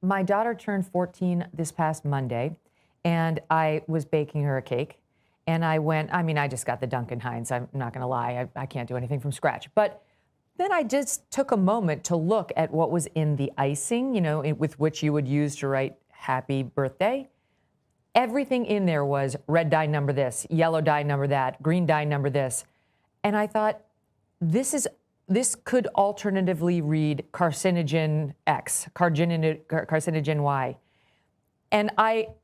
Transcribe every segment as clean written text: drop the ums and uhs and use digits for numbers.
my daughter turned 14 this past Monday, and I was baking her a cake. And I just got the Duncan Hines. I'm not going to lie. I can't do anything from scratch. But then I just took a moment to look at what was in the icing, with which you would use to write happy birthday. Everything in there was red dye number this, yellow dye number that, green dye number this. And I thought, this could alternatively read carcinogen X, carcinogen Y. And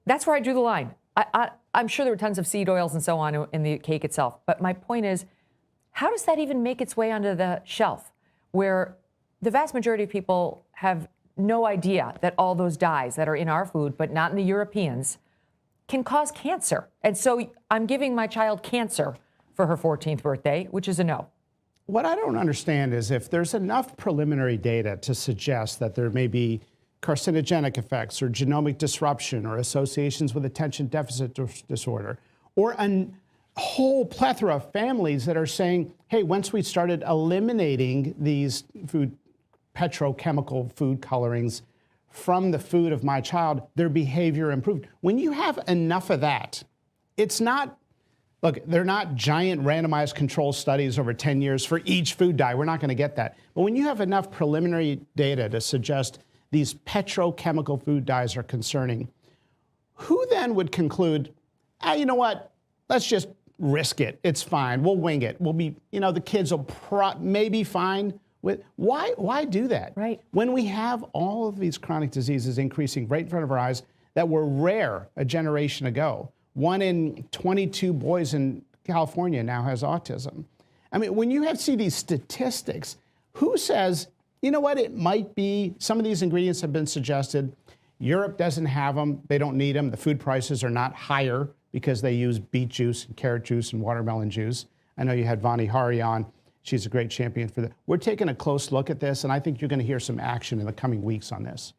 that's where I drew the line. I'm sure there were tons of seed oils and so on in the cake itself. But my point is, how does that even make its way onto the shelf, where the vast majority of people have no idea that all those dyes that are in our food, but not in the Europeans, can cause cancer? And so I'm giving my child cancer for her 14th birthday, which is a no. What I don't understand is if there's enough preliminary data to suggest that there may be carcinogenic effects or genomic disruption or associations with attention deficit disorder, or a whole plethora of families that are saying, hey, once we started eliminating these petrochemical food colorings from the food of my child, their behavior improved. When you have enough of that, it's not, look, they're not giant randomized control studies over 10 years for each food dye. We're not going to get that. But when you have enough preliminary data to suggest these petrochemical food dyes are concerning, who then would conclude, you know what, let's just risk it. It's fine. We'll wing it. We'll be, the kids will maybe fine with. Why do that? Right. When we have all of these chronic diseases increasing right in front of our eyes that were rare a generation ago. 1 in 22 boys in California now has autism. I mean, when you see these statistics, who says, you know what, it might be, some of these ingredients have been suggested. Europe doesn't have them. They don't need them. The food prices are not higher because they use beet juice and carrot juice and watermelon juice. I know you had Vani Hari on. She's a great champion for that. We're taking a close look at this, and I think you're going to hear some action in the coming weeks on this.